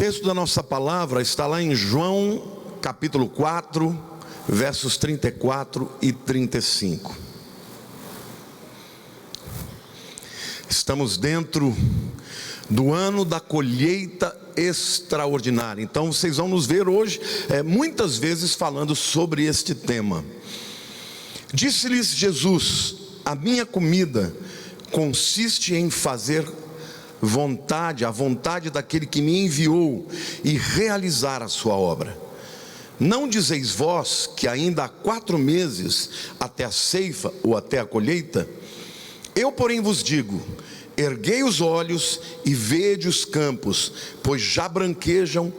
texto da nossa palavra está lá em João capítulo 4, versos 34 e 35. Estamos dentro do ano da colheita extraordinária. Então vocês vão nos ver hoje muitas vezes falando sobre este tema. Disse-lhes Jesus: a minha comida consiste em fazer a vontade daquele que me enviou e realizar a sua obra. Não dizeis vós que ainda há 4 meses até a ceifa ou até a colheita? Eu, porém, vos digo: erguei os olhos e vede os campos, pois já branquejam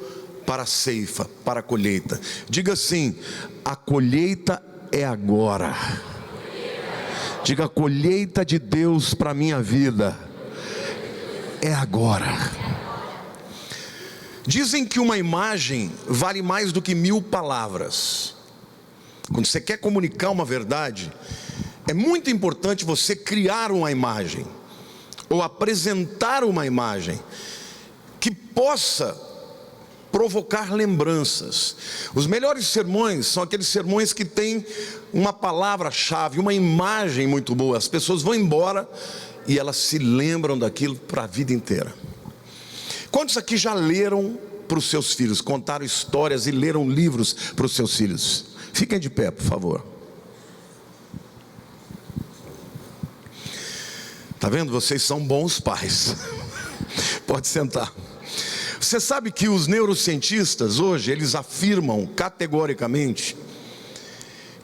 para a ceifa, para a colheita. Diga assim: a colheita é agora. Diga: a colheita de Deus para a minha vida é agora. Dizem que uma imagem vale mais do que 1000 palavras. Quando você quer comunicar uma verdade, é muito importante você criar uma imagem, ou apresentar uma imagem que possa provocar lembranças. Os melhores sermões são aqueles sermões que têm uma palavra-chave, uma imagem muito boa. As pessoas vão embora e elas se lembram daquilo para a vida inteira. Quantos aqui já leram para os seus filhos, contaram histórias e leram livros para os seus filhos? Fiquem de pé, por favor. Está vendo? Vocês são bons pais. Pode sentar. Você sabe que os neurocientistas hoje, eles afirmam categoricamente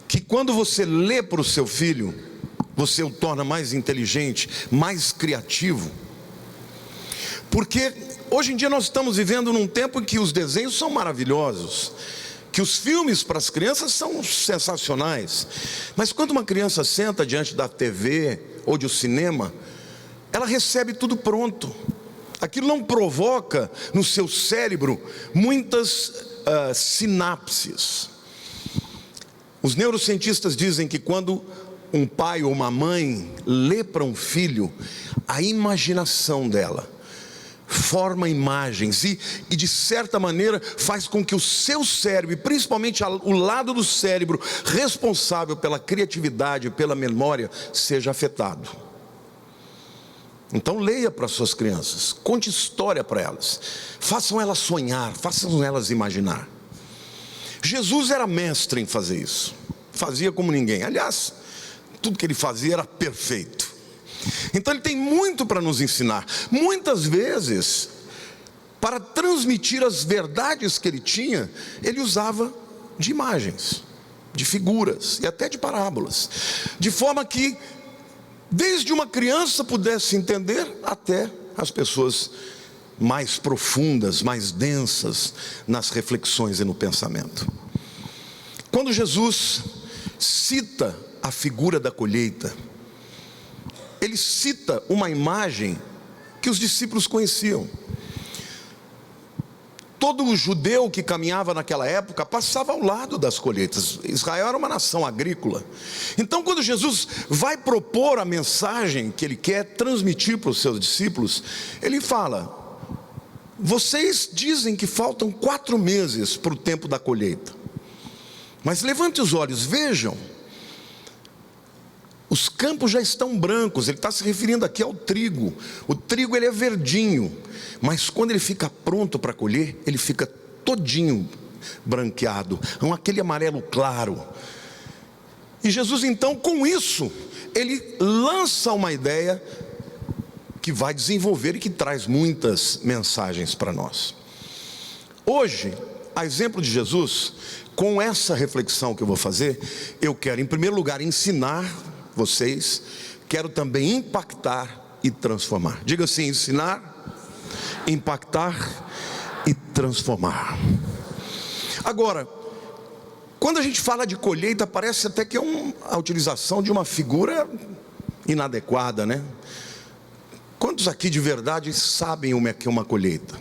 que quando você lê para o seu filho, você o torna mais inteligente, mais criativo. Porque hoje em dia nós estamos vivendo num tempo em que os desenhos são maravilhosos, que os filmes para as crianças são sensacionais. Mas quando uma criança senta diante da TV ou do cinema, ela recebe tudo pronto. Aquilo não provoca no seu cérebro muitas sinapses. Os neurocientistas dizem que quando um pai ou uma mãe lê para um filho, a imaginação dela forma imagens e de certa maneira faz com que o seu cérebro, principalmente o lado do cérebro responsável pela criatividade, pela memória, seja afetado. Então leia para suas crianças, conte história para elas, façam elas sonhar, façam elas imaginar. Jesus era mestre em fazer isso, fazia como ninguém. Aliás, tudo que ele fazia era perfeito. Então ele tem muito para nos ensinar. Muitas vezes, para transmitir as verdades que ele tinha, ele usava de imagens, de figuras e até de parábolas, de forma que desde uma criança pudesse entender até as pessoas mais profundas, mais densas nas reflexões e no pensamento. Quando Jesus cita a figura da colheita, ele cita uma imagem que os discípulos conheciam. Todo judeu que caminhava naquela época passava ao lado das colheitas. Israel era uma nação agrícola. Então quando Jesus vai propor a mensagem que ele quer transmitir para os seus discípulos, ele fala: vocês dizem que faltam 4 meses para o tempo da colheita, mas levante os olhos, vejam, os campos já estão brancos. Ele está se referindo aqui ao trigo. O trigo ele é verdinho, mas quando ele fica pronto para colher, ele fica todinho branqueado, aquele amarelo claro. E Jesus então, com isso, ele lança uma ideia que vai desenvolver e que traz muitas mensagens para nós. Hoje, a exemplo de Jesus, com essa reflexão que eu vou fazer, eu quero em primeiro lugar ensinar vocês, quero também impactar e transformar. Diga assim: ensinar, impactar e transformar. Agora, quando a gente fala de colheita, parece até que é a utilização de uma figura inadequada, né? Quantos aqui de verdade sabem o que é uma colheita?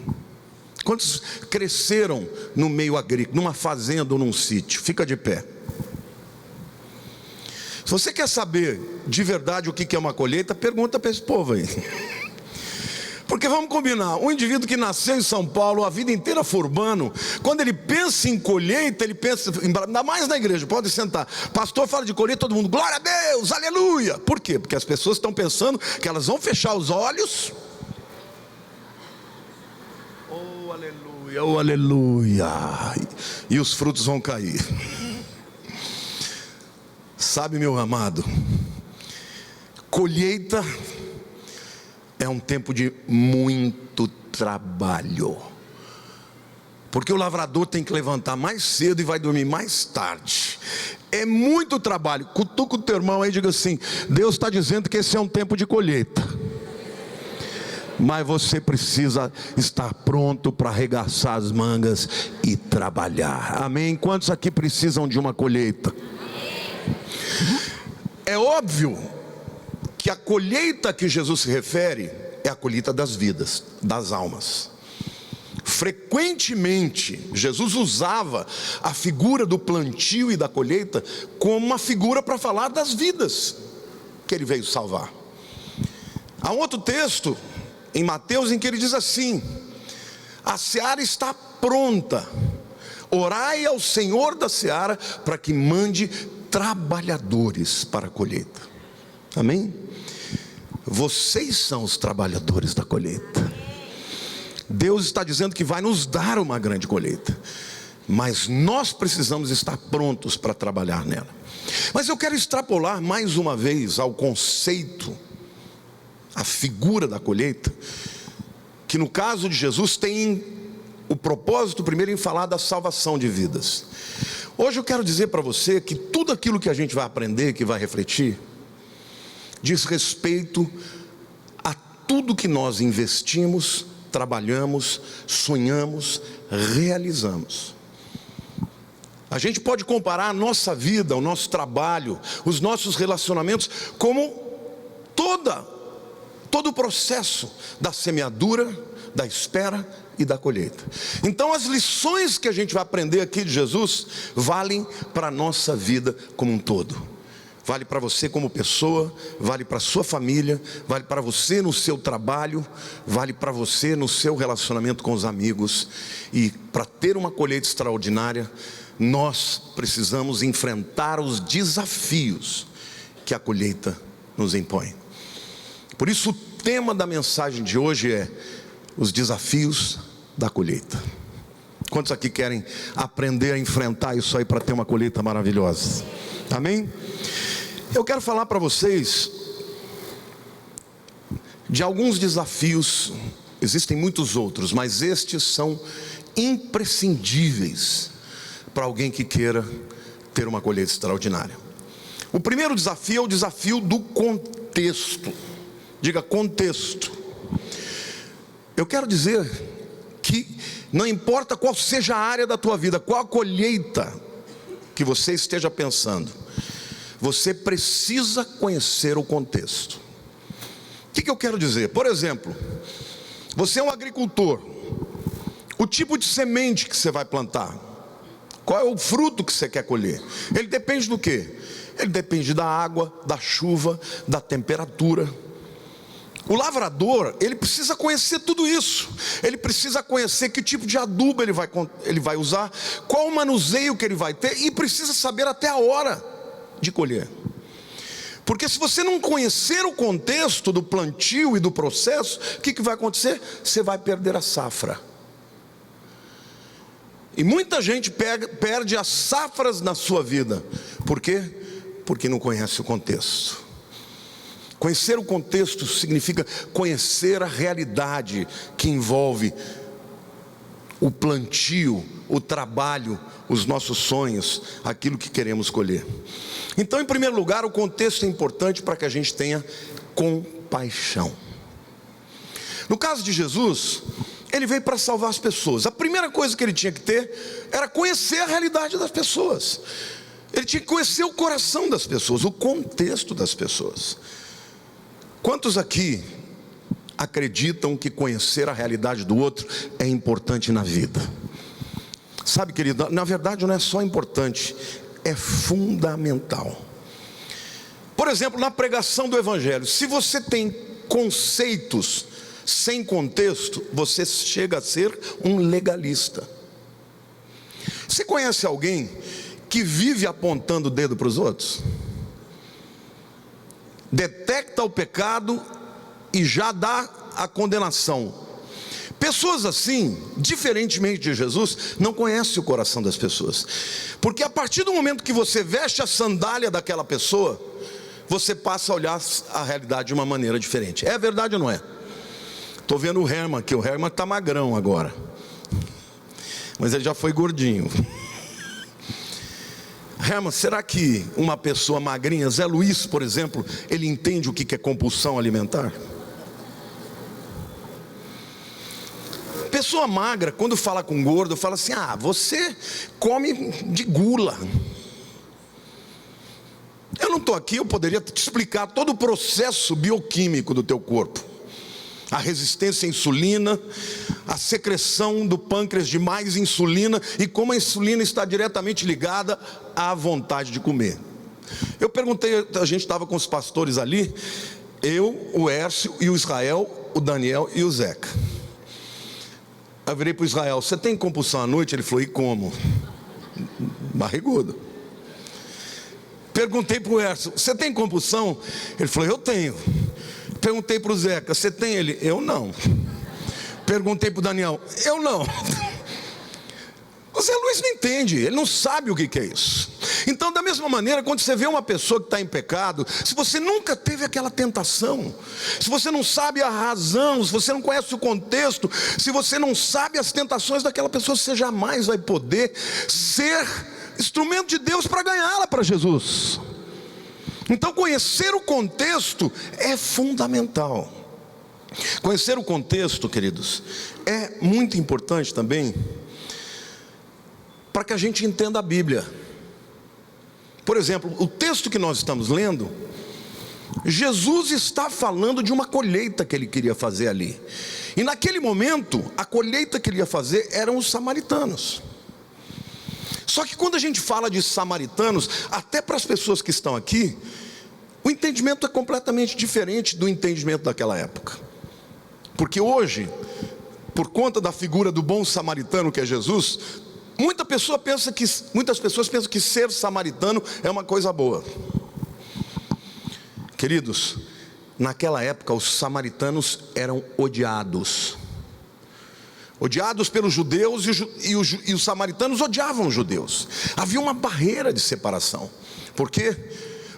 Quantos cresceram no meio agrícola, numa fazenda ou num sítio? Fica de pé. Se você quer saber de verdade o que é uma colheita, pergunta para esse povo aí. Porque vamos combinar, um indivíduo que nasceu em São Paulo, a vida inteira foi urbano, quando ele pensa em colheita, ele pensa, ainda mais na igreja, pode sentar, pastor fala de colheita, todo mundo, glória a Deus, aleluia. Por quê? Porque as pessoas estão pensando que elas vão fechar os olhos, oh aleluia, oh aleluia, e os frutos vão cair. Sabe, meu amado, colheita é um tempo de muito trabalho, porque o lavrador tem que levantar mais cedo e vai dormir mais tarde. É muito trabalho. Cutuca o teu irmão aí e diga assim: Deus está dizendo que esse é um tempo de colheita, mas você precisa estar pronto para arregaçar as mangas e trabalhar. Amém? Quantos aqui precisam de uma colheita? É óbvio que a colheita que Jesus se refere é a colheita das vidas, das almas. Frequentemente, Jesus usava a figura do plantio e da colheita como uma figura para falar das vidas que ele veio salvar. Há um outro texto em Mateus em que ele diz assim: a seara está pronta, orai ao Senhor da seara para que mande trabalhadores para a colheita. Amém? Vocês são os trabalhadores da colheita. Deus está dizendo que vai nos dar uma grande colheita, mas nós precisamos estar prontos para trabalhar nela. Mas eu quero extrapolar mais uma vez ao conceito, a figura da colheita, que no caso de Jesus tem o propósito primeiro em falar da salvação de vidas. Hoje eu quero dizer para você que tudo aquilo que a gente vai aprender, que vai refletir, diz respeito a tudo que nós investimos, trabalhamos, sonhamos, realizamos. A gente pode comparar a nossa vida, o nosso trabalho, os nossos relacionamentos como todo o processo da semeadura, da espera e da colheita. Então as lições que a gente vai aprender aqui de Jesus valem para a nossa vida como um todo. Vale para você como pessoa, vale para a sua família, vale para você no seu trabalho, vale para você no seu relacionamento com os amigos. E para ter uma colheita extraordinária, nós precisamos enfrentar os desafios que a colheita nos impõe. Por isso o tema da mensagem de hoje é os desafios da colheita. Quantos aqui querem aprender a enfrentar isso aí para ter uma colheita maravilhosa? Amém? Eu quero falar para vocês de alguns desafios. Existem muitos outros, mas estes são imprescindíveis para alguém que queira ter uma colheita extraordinária. O primeiro desafio é o desafio do contexto. Diga contexto. Eu quero dizer que não importa qual seja a área da tua vida, qual a colheita que você esteja pensando, você precisa conhecer o contexto. O que eu quero dizer? Por exemplo, você é um agricultor. O tipo de semente que você vai plantar, qual é o fruto que você quer colher? Ele depende do quê? Ele depende da água, da chuva, da temperatura. O lavrador, ele precisa conhecer tudo isso. Ele precisa conhecer que tipo de adubo ele vai usar, qual o manuseio que ele vai ter, e precisa saber até a hora de colher. Porque se você não conhecer o contexto do plantio e do processo, o que vai acontecer? Você vai perder a safra. E muita gente perde as safras na sua vida. Por quê? Porque não conhece o contexto. Conhecer o contexto significa conhecer a realidade que envolve o plantio, o trabalho, os nossos sonhos, aquilo que queremos colher. Então, em primeiro lugar, o contexto é importante para que a gente tenha compaixão. No caso de Jesus, ele veio para salvar as pessoas. A primeira coisa que ele tinha que ter era conhecer a realidade das pessoas. Ele tinha que conhecer o coração das pessoas, o contexto das pessoas. Quantos aqui acreditam que conhecer a realidade do outro é importante na vida? Sabe, querido, na verdade não é só importante, é fundamental. Por exemplo, na pregação do Evangelho, se você tem conceitos sem contexto, você chega a ser um legalista. Você conhece alguém que vive apontando o dedo para os outros? Detecta o pecado e já dá a condenação. Pessoas assim, diferentemente de Jesus, não conhecem o coração das pessoas. Porque a partir do momento que você veste a sandália daquela pessoa, você passa a olhar a realidade de uma maneira diferente. É verdade ou não é? Estou vendo o Herman aqui, o Herman está magrão agora, mas ele já foi gordinho. Herman, será que uma pessoa magrinha, Zé Luiz, por exemplo, ele entende o que é compulsão alimentar? Pessoa magra, quando fala com gordo, fala assim: ah, você come de gula. Eu não estou aqui, eu poderia te explicar todo o processo bioquímico do teu corpo. A resistência à insulina, a secreção do pâncreas de mais insulina e como a insulina está diretamente ligada à vontade de comer. Eu perguntei, a gente estava com os pastores ali, eu, o Hércio e o Israel, o Daniel e o Zeca. Eu virei para o Israel: você tem compulsão à noite? Ele falou: e como? Barrigudo. Perguntei para o Hércio: você tem compulsão? Ele falou: eu tenho. Perguntei para o Zeca: você tem? Ele: eu não. Perguntei para o Daniel: eu não. O Zé Luiz não entende, ele não sabe o que é isso. Então, da mesma maneira, quando você vê uma pessoa que está em pecado, se você nunca teve aquela tentação, se você não sabe a razão, se você não conhece o contexto, se você não sabe as tentações daquela pessoa, você jamais vai poder ser instrumento de Deus para ganhá-la para Jesus. Então, conhecer o contexto é fundamental. Conhecer o contexto, queridos, é muito importante também para que a gente entenda a Bíblia. Por exemplo, o texto que nós estamos lendo, Jesus está falando de uma colheita que ele queria fazer ali. E naquele momento, a colheita que ele ia fazer eram os samaritanos. Só que quando a gente fala de samaritanos, até para as pessoas que estão aqui, o entendimento é completamente diferente do entendimento daquela época. Porque hoje, por conta da figura do bom samaritano que é Jesus, muitas pessoas pensam que ser samaritano é uma coisa boa. Queridos, naquela época os samaritanos eram odiados. Odiados pelos judeus, e os samaritanos odiavam os judeus. Havia uma barreira de separação. Por quê?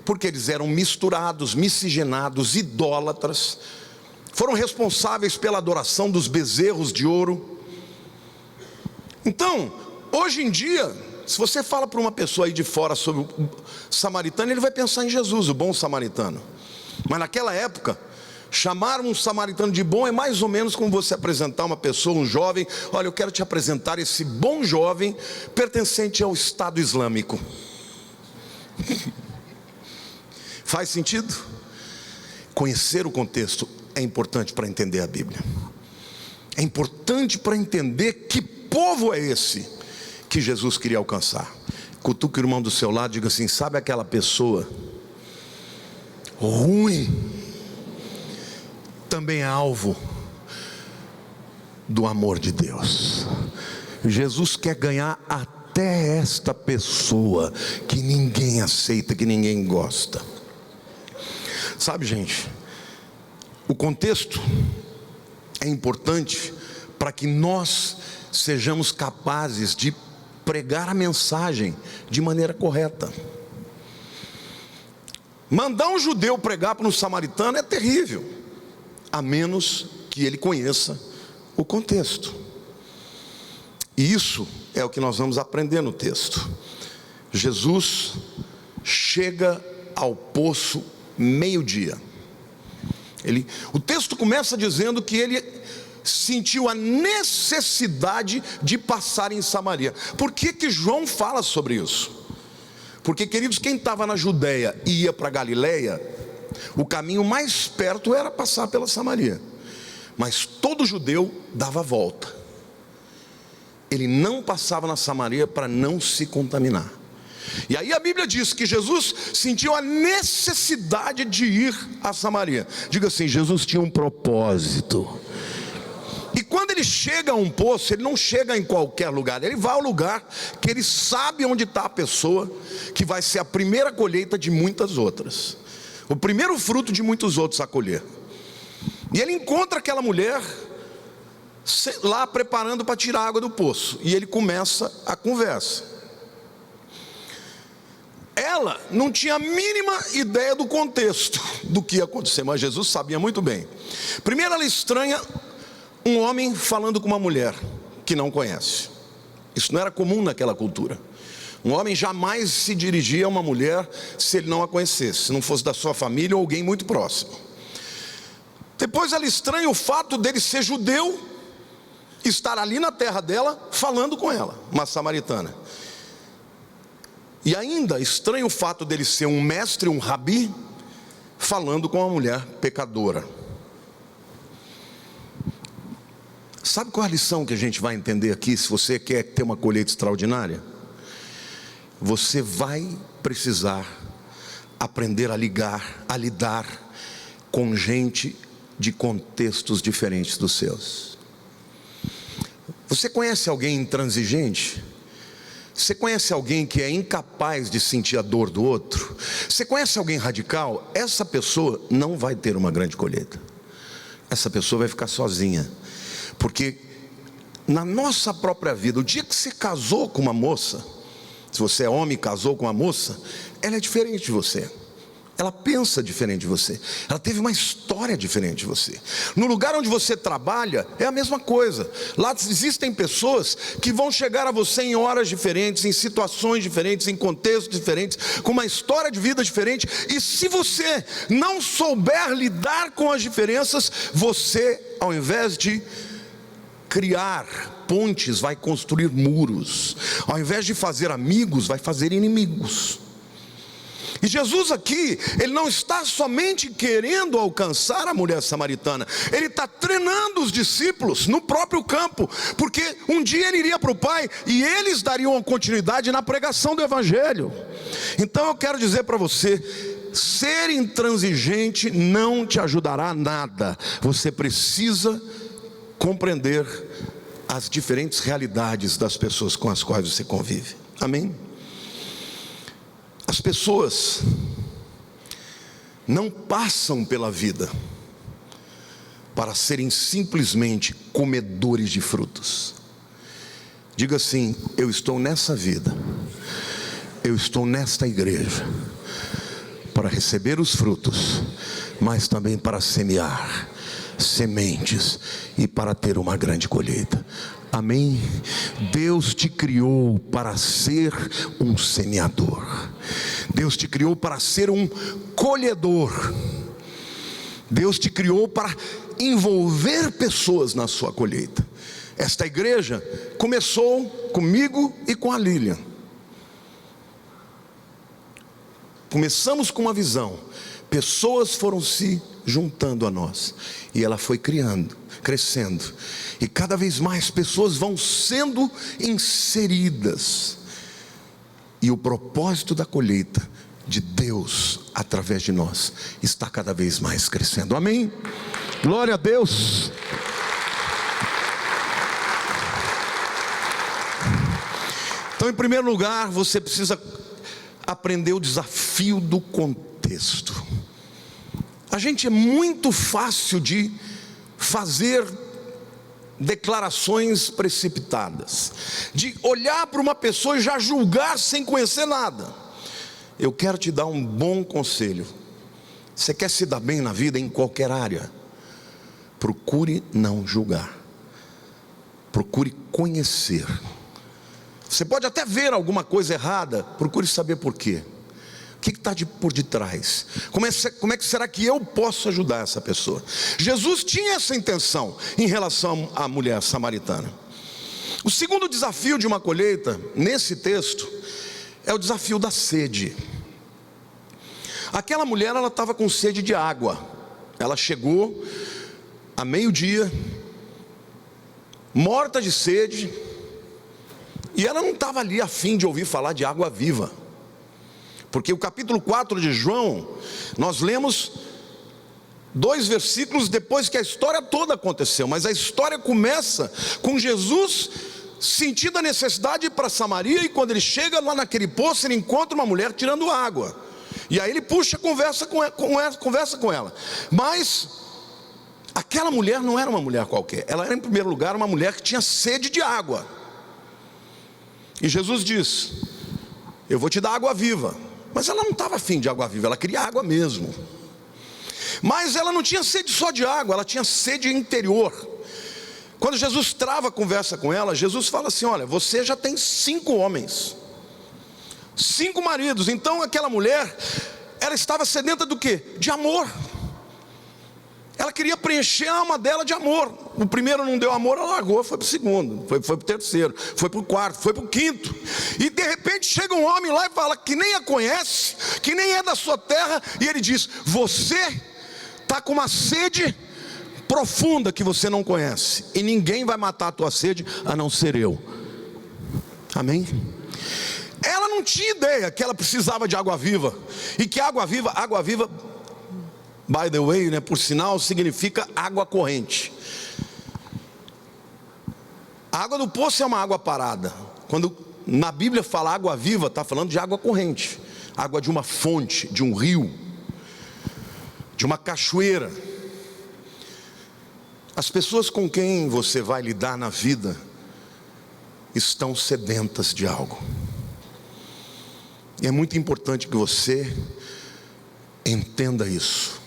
Porque eles eram misturados, miscigenados, idólatras. Foram responsáveis pela adoração dos bezerros de ouro. Então, hoje em dia, se você fala para uma pessoa aí de fora sobre o samaritano, ele vai pensar em Jesus, o bom samaritano. Mas naquela época, chamar um samaritano de bom é mais ou menos como você apresentar uma pessoa, um jovem: olha, eu quero te apresentar esse bom jovem pertencente ao Estado Islâmico. Faz sentido? Conhecer o contexto é importante para entender a Bíblia. É importante para entender que povo é esse que Jesus queria alcançar. Cutuque o irmão do seu lado e diga assim: sabe aquela pessoa ruim, também é alvo do amor de Deus. Jesus quer ganhar até esta pessoa que ninguém aceita, que ninguém gosta. Sabe, gente, o contexto é importante para que nós sejamos capazes de pregar a mensagem de maneira correta. Mandar um judeu pregar para um samaritano é terrível, a menos que ele conheça o contexto. E isso é o que nós vamos aprender no texto. Jesus chega ao poço meio-dia. O texto começa dizendo que ele sentiu a necessidade de passar em Samaria. Por que João fala sobre isso? Porque, queridos, quem estava na Judéia e ia para Galileia, o caminho mais perto era passar pela Samaria. Mas todo judeu dava a volta. Ele não passava na Samaria para não se contaminar. E aí a Bíblia diz que Jesus sentiu a necessidade de ir a Samaria. Diga assim: Jesus tinha um propósito. ele chega a um poço, ele não chega em qualquer lugar, ele vai ao lugar que ele sabe onde está a pessoa, que vai ser a primeira colheita de muitas outras, o primeiro fruto de muitos outros a colher. E ele encontra aquela mulher lá preparando para tirar a água do poço, e ele começa a conversa. Ela não tinha a mínima ideia do contexto do que ia acontecer, mas Jesus sabia muito bem. Primeiro, ela estranha um homem falando com uma mulher que não conhece. Isso não era comum naquela cultura. Um homem jamais se dirigia a uma mulher se ele não a conhecesse, se não fosse da sua família ou alguém muito próximo. Depois ela estranha o fato dele ser judeu, estar ali na terra dela falando com ela, uma samaritana. E ainda estranha o fato dele ser um mestre, um rabi, falando com uma mulher pecadora. Sabe qual é a lição que a gente vai entender aqui? Se você quer ter uma colheita extraordinária, você vai precisar aprender a lidar com gente de contextos diferentes dos seus. Você conhece alguém intransigente? Você conhece alguém que é incapaz de sentir a dor do outro? Você conhece alguém radical? Essa pessoa não vai ter uma grande colheita. Essa pessoa vai ficar sozinha. Porque na nossa própria vida, o dia que você casou com uma moça, se você é homem e casou com uma moça, ela é diferente de você. Ela pensa diferente de você. Ela teve uma história diferente de você. No lugar onde você trabalha, é a mesma coisa. Lá existem pessoas que vão chegar a você em horas diferentes, em situações diferentes, em contextos diferentes, com uma história de vida diferente. E se você não souber lidar com as diferenças, você, ao invés de criar pontes, vai construir muros. Ao invés de fazer amigos, vai fazer inimigos. E Jesus aqui, ele não está somente querendo alcançar a mulher samaritana, ele está treinando os discípulos no próprio campo, porque um dia ele iria para o Pai e eles dariam continuidade na pregação do Evangelho. Então eu quero dizer para você, ser intransigente não te ajudará a nada. Você precisa compreender as diferentes realidades das pessoas com as quais você convive. Amém? As pessoas não passam pela vida para serem simplesmente comedores de frutos. Diga assim: eu estou nessa vida, eu estou nesta igreja para receber os frutos, mas também para semear sementes e para ter uma grande colheita. Amém? Deus te criou para ser um semeador. Deus te criou para ser um colhedor. Deus te criou para envolver pessoas na sua colheita. Esta igreja começou comigo e com a Lilian. Começamos com uma visão. Pessoas foram se juntando a nós e ela foi crescendo, e cada vez mais pessoas vão sendo inseridas, e o propósito da colheita de Deus através de nós está cada vez mais crescendo. Amém? Glória a Deus. Então, em primeiro lugar, você precisa aprender o desafio do contexto. A gente é muito fácil de fazer declarações precipitadas, de olhar para uma pessoa e já julgar sem conhecer nada. Eu quero te dar um bom conselho. Você quer se dar bem na vida em qualquer área? Procure não julgar. Procure conhecer. Você pode até ver alguma coisa errada, procure saber por quê. O que está por detrás? Como é que será que eu posso ajudar essa pessoa? Jesus tinha essa intenção em relação à mulher samaritana. O segundo desafio de uma colheita, nesse texto, é o desafio da sede. Aquela mulher, ela estava com sede de água. Ela chegou a meio-dia, morta de sede, e ela não estava ali a fim de ouvir falar de água viva. Porque o capítulo 4 de João, nós lemos 2 versículos depois que a história toda aconteceu. Mas a história começa com Jesus sentindo a necessidade de ir para Samaria, e quando ele chega lá naquele poço, ele encontra uma mulher tirando água. E aí ele puxa conversa com ela. Mas aquela mulher não era uma mulher qualquer. Ela era, em primeiro lugar, uma mulher que tinha sede de água. E Jesus diz: eu vou te dar água viva. Mas ela não estava afim de água viva, ela queria água mesmo. Mas ela não tinha sede só de água, ela tinha sede interior. Quando Jesus trava a conversa com ela, Jesus fala assim: olha, você já tem 5 homens, 5 maridos. Então aquela mulher, ela estava sedenta do quê? De amor. Ela queria preencher a alma dela de amor. O primeiro não deu amor, ela largou, foi para o segundo, foi para o terceiro, foi para o quarto, foi para o quinto. E de repente chega um homem lá e fala que nem a conhece, que nem é da sua terra. E ele diz: você está com uma sede profunda que você não conhece, e ninguém vai matar a tua sede a não ser eu. Amém? Ela não tinha ideia que ela precisava de água viva, e que água viva, by the way, né, por sinal, significa água corrente. A água do poço é uma água parada. Quando na Bíblia fala água viva, está falando de água corrente, água de uma fonte, de um rio, de uma cachoeira. As pessoas com quem você vai lidar na vida estão sedentas de algo. E é muito importante que você entenda isso.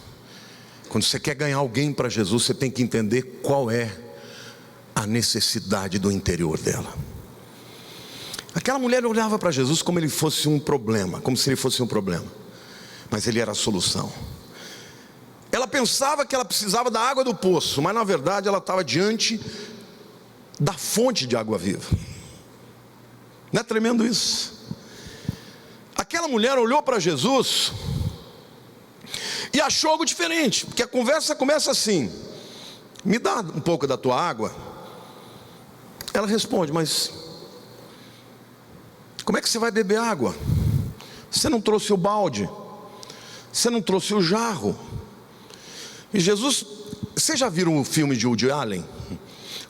Quando você quer ganhar alguém para Jesus, você tem que entender qual é a necessidade do interior dela. Aquela mulher olhava para Jesus como ele fosse um problema, como se ele fosse um problema, mas ele era a solução. Ela pensava que ela precisava da água do poço, mas na verdade ela estava diante da fonte de água viva. Não é tremendo isso? Aquela mulher olhou para Jesus e achou algo diferente, porque a conversa começa assim: me dá um pouco da tua água. Ela responde: mas como é que você vai beber água? Você não trouxe o balde, você não trouxe o jarro. E Jesus, vocês já viram o filme de Woody Allen?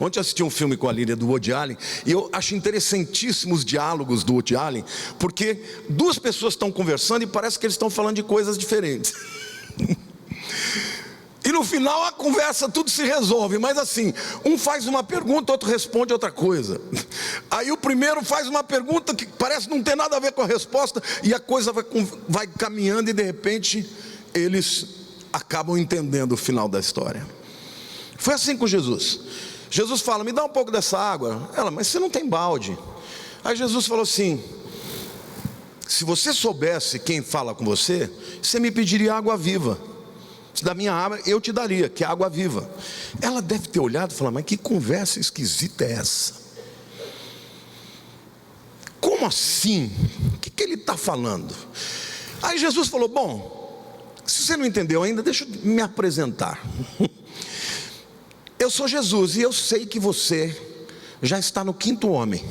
Ontem eu assisti um filme com a Lília do Woody Allen, e eu acho interessantíssimos os diálogos do Woody Allen, porque 2 pessoas estão conversando e parece que eles estão falando de coisas diferentes. E no final a conversa tudo se resolve, mas assim, um faz uma pergunta, outro responde outra coisa. Aí o primeiro faz uma pergunta que parece não ter nada a ver com a resposta, e a coisa vai caminhando, e de repente eles acabam entendendo o final da história. Foi assim com Jesus. Jesus fala: me dá um pouco dessa água. Ela: mas você não tem balde. Aí Jesus falou assim: se você soubesse quem fala com você, você me pediria água viva. Da minha água eu te daria, que é água viva. Ela deve ter olhado e falado: mas que conversa esquisita é essa? Como assim? O que ele está falando? Aí Jesus falou: bom, se você não entendeu ainda, deixa eu me apresentar. Eu sou Jesus, e eu sei que você já está no 5º homem.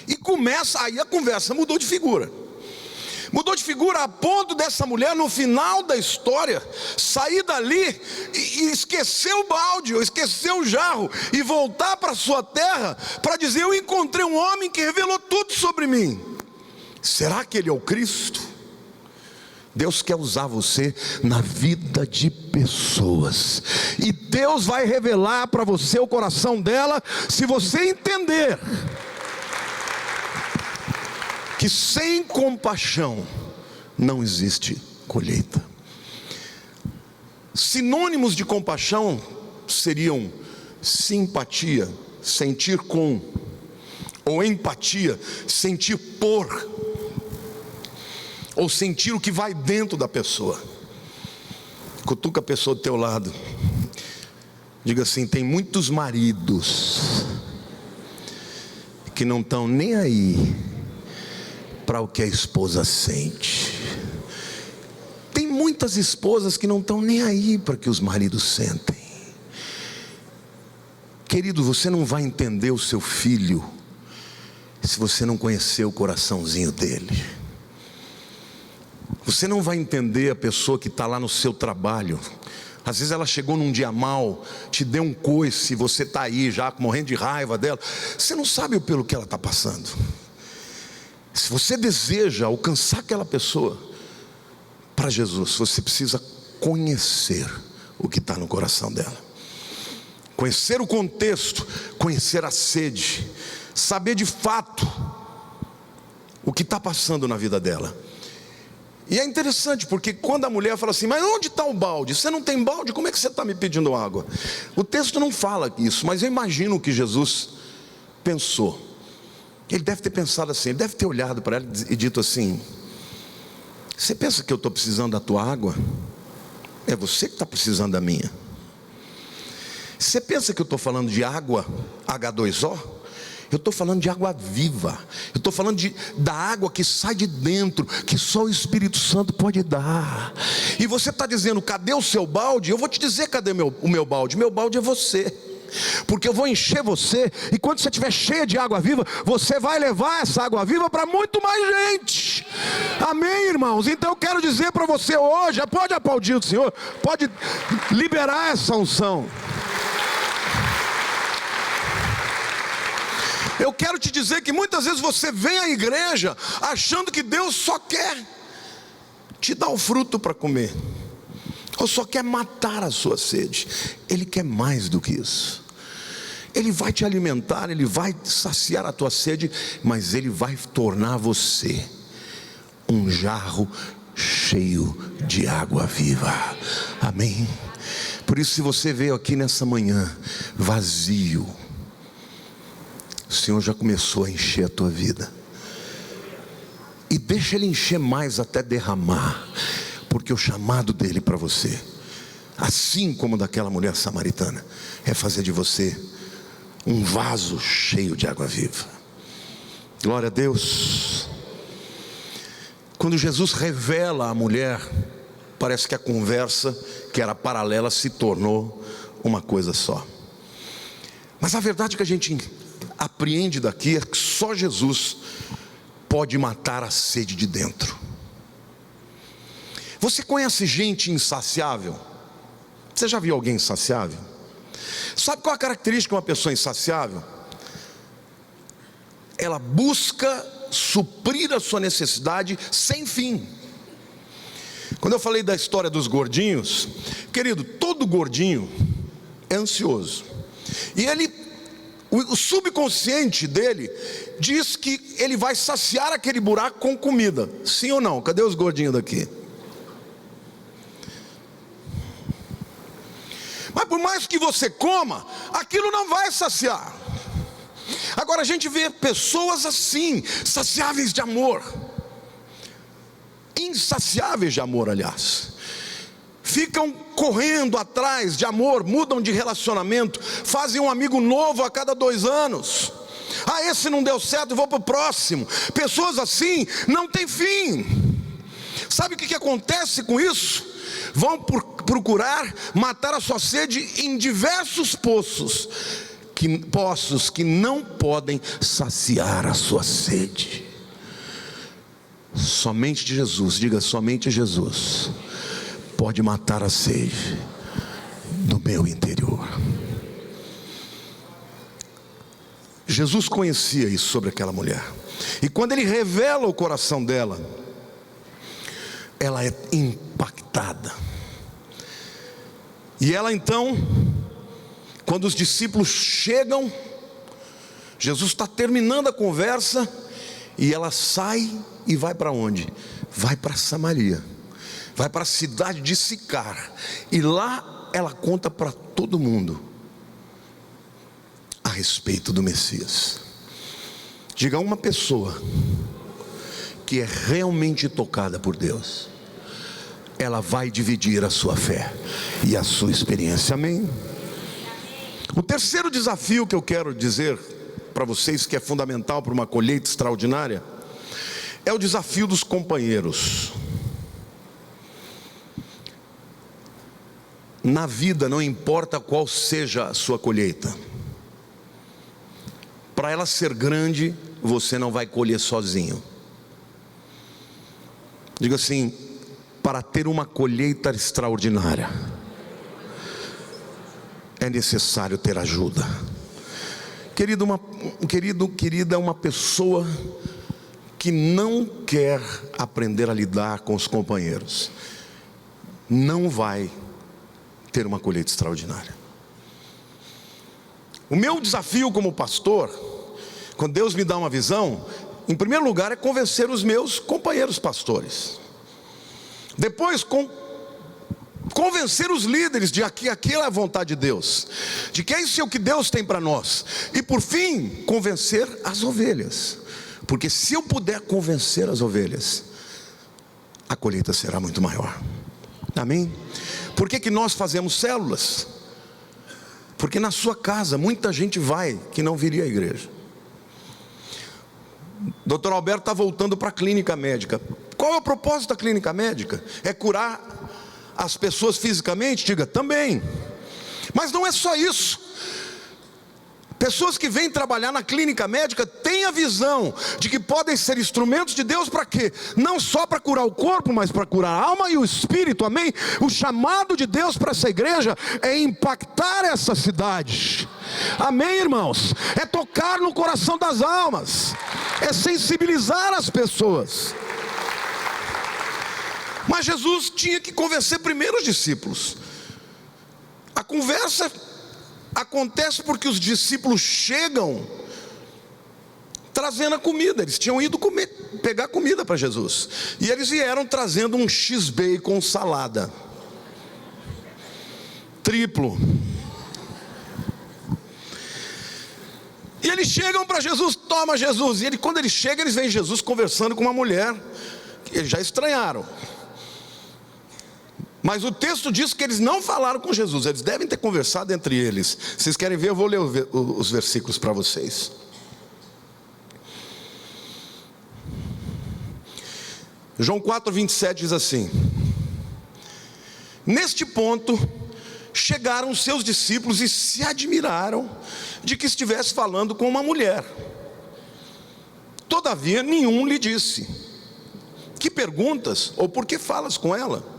E começa, aí a conversa mudou de figura. Mudou de figura a ponto dessa mulher, no final da história, sair dali e esquecer o balde, ou esquecer o jarro, e voltar para sua terra para dizer: eu encontrei um homem que revelou tudo sobre mim. Será que ele é o Cristo? Deus quer usar você na vida de pessoas, e Deus vai revelar para você o coração dela, se você entender que sem compaixão não existe colheita. Sinônimos de compaixão seriam simpatia, sentir com, ou empatia, sentir por, ou sentir o que vai dentro da pessoa. Cutuca a pessoa do teu lado, diga assim: tem muitos maridos que não estão nem aí para o que a esposa sente. Tem muitas esposas que não estão nem aí para o que os maridos sentem. Querido, você não vai entender o seu filho se você não conhecer o coraçãozinho dele. Você não vai entender a pessoa que está lá no seu trabalho, Às vezes ela chegou num dia mal, te deu um coice, você está aí já morrendo de raiva dela. Você não sabe pelo que ela está passando. Se você deseja alcançar aquela pessoa para Jesus, você precisa conhecer o que está no coração dela, conhecer o contexto, conhecer a sede, saber de fato o que está passando na vida dela. E é interessante, porque quando a mulher fala assim: mas onde está o balde? Você não tem balde? Como é que você está me pedindo água? O texto não fala isso, mas eu imagino que Jesus pensou. Ele deve ter pensado assim, ele deve ter olhado para ela e dito assim: você pensa que eu estou precisando da tua água? É você que está precisando da minha. Você pensa que eu estou falando de água H2O? Eu estou falando de água viva. Eu estou falando da água que sai de dentro, que só o Espírito Santo pode dar. E você está dizendo: cadê o seu balde? Eu vou te dizer cadê o meu balde. Meu balde é você, porque eu vou encher você. E quando você estiver cheia de água viva, você vai levar essa água viva para muito mais gente. Amém, irmãos? Então eu quero dizer para você hoje, pode aplaudir o Senhor, pode liberar essa unção. Eu quero te dizer que muitas vezes você vem à igreja achando que Deus só quer te dar o fruto para comer, ou só quer matar a sua sede. Ele quer mais do que isso. Ele vai te alimentar, Ele vai saciar a tua sede, mas Ele vai tornar você um jarro cheio de água viva. Amém? Por isso, se você veio aqui nessa manhã vazio, o Senhor já começou a encher a tua vida. E deixa Ele encher mais até derramar, porque o chamado dEle para você, assim como daquela mulher samaritana, é fazer de você um vaso cheio de água viva. Glória a Deus. Quando Jesus revela a mulher, parece que a conversa que era paralela se tornou uma coisa só. Mas a verdade que a gente apreende daqui é que só Jesus pode matar a sede de dentro. Você conhece gente insaciável? Você já viu alguém insaciável? Sabe qual é a característica de uma pessoa insaciável? Ela busca suprir a sua necessidade sem fim. Quando eu falei da história dos gordinhos, querido, todo gordinho é ansioso. E o subconsciente dele diz que ele vai saciar aquele buraco com comida. Sim ou não? Cadê os gordinhos daqui? Mas por mais que você coma, aquilo não vai saciar. Agora a gente vê pessoas assim, saciáveis de amor, insaciáveis de amor, aliás. Ficam correndo atrás de amor, mudam de relacionamento, fazem um amigo novo a cada 2 anos. Ah, esse não deu certo, vou para o próximo. Pessoas assim não tem fim. Sabe o que acontece com isso? Vão procurar matar a sua sede em diversos poços que não podem saciar a sua sede. Somente Jesus, diga, somente Jesus pode matar a sede do meu interior. Jesus conhecia isso sobre aquela mulher, e quando Ele revela o coração dela, ela é impactada. E ela então, quando os discípulos chegam, Jesus está terminando a conversa, e ela sai e vai para onde? Vai para Samaria, vai para a cidade de Sicar, e lá ela conta para todo mundo a respeito do Messias. Diga, uma pessoa que é realmente tocada por Deus, ela vai dividir a sua fé e a sua experiência. Amém? O terceiro desafio que eu quero dizer para vocês, que é fundamental para uma colheita extraordinária, é o desafio dos companheiros. Na vida, não importa qual seja a sua colheita, para ela ser grande, você não vai colher sozinho. Diga assim: para ter uma colheita extraordinária, é necessário ter ajuda. Querida, uma pessoa que não quer aprender a lidar com os companheiros, não vai ter uma colheita extraordinária. O meu desafio como pastor, quando Deus me dá uma visão, em primeiro lugar é convencer os meus companheiros pastores. Depois convencer os líderes de que aquilo é a vontade de Deus, de que isso é o que Deus tem para nós. E por fim, convencer as ovelhas. Porque se eu puder convencer as ovelhas, a colheita será muito maior. Amém? Por que nós fazemos células? Porque na sua casa muita gente vai que não viria à igreja. Dr. Alberto está voltando para a clínica médica. Qual é o propósito da clínica médica? É curar as pessoas fisicamente? Diga, também. Mas não é só isso. Pessoas que vêm trabalhar na clínica médica têm a visão de que podem ser instrumentos de Deus para quê? Não só para curar o corpo, mas para curar a alma e o espírito, amém? O chamado de Deus para essa igreja é impactar essa cidade, amém, irmãos? É tocar no coração das almas, é sensibilizar as pessoas. Mas Jesus tinha que convencer primeiro os discípulos. A conversa acontece porque os discípulos chegam trazendo a comida. Eles tinham ido pegar comida para Jesus, e eles vieram trazendo um X-Bacon salada triplo. E eles chegam para Jesus, toma Jesus. E quando eles chegam, eles veem Jesus conversando com uma mulher que eles já estranharam. Mas o texto diz que eles não falaram com Jesus, eles devem ter conversado entre eles. Vocês querem ver? Eu vou ler os versículos para vocês. João 4:27 diz assim: neste ponto chegaram os seus discípulos e se admiraram de que estivesse falando com uma mulher. Todavia nenhum lhe disse: que perguntas ou por que falas com ela?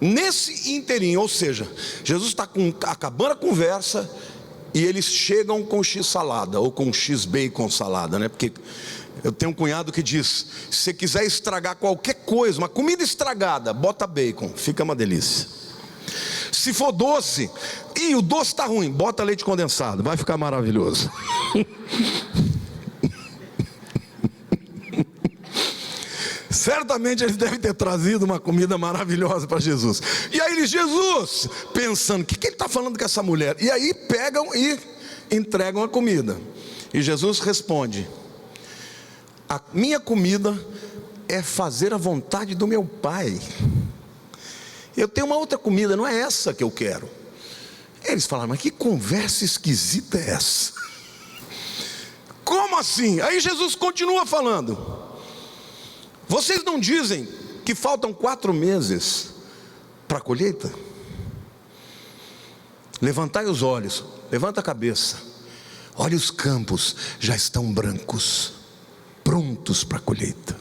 Nesse inteirinho, ou seja, Jesus está acabando a conversa e eles chegam com X-salada ou com X-bacon salada, né? Porque eu tenho um cunhado que diz: se você quiser estragar qualquer coisa, uma comida estragada, bota bacon, fica uma delícia. Se for doce, e o doce está ruim, bota leite condensado, vai ficar maravilhoso. Certamente eles devem ter trazido uma comida maravilhosa para Jesus. E aí Jesus, pensando, o que ele está falando com essa mulher? E aí pegam e entregam a comida. E Jesus responde: a minha comida é fazer a vontade do meu Pai. Eu tenho uma outra comida, não é essa que eu quero. Eles falaram: mas que conversa esquisita é essa? Como assim? Aí Jesus continua falando: vocês não dizem que faltam 4 meses para a colheita? Levantai os olhos, levanta a cabeça, olha, os campos já estão brancos, prontos para a colheita.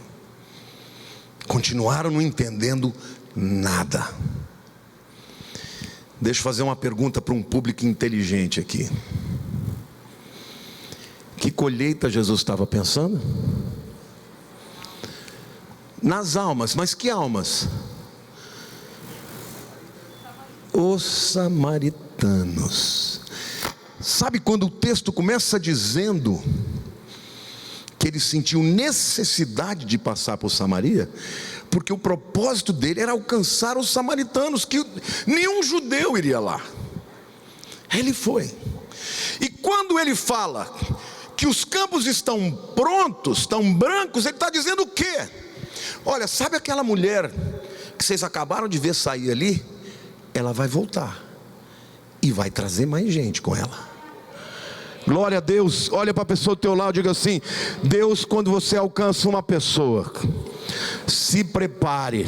Continuaram não entendendo nada. Deixa eu fazer uma pergunta para um público inteligente aqui. Que colheita Jesus estava pensando? Nas almas. Mas que almas? Os samaritanos. Sabe quando o texto começa dizendo que ele sentiu necessidade de passar por Samaria? Porque o propósito dele era alcançar os samaritanos, que nenhum judeu iria lá. Ele foi. E quando ele fala que os campos estão prontos, estão brancos, ele está dizendo o quê? Olha, sabe aquela mulher que vocês acabaram de ver sair ali? Ela vai voltar e vai trazer mais gente com ela. Glória a Deus. Olha para a pessoa do teu lado e diga assim: Deus, quando você alcança uma pessoa, se prepare,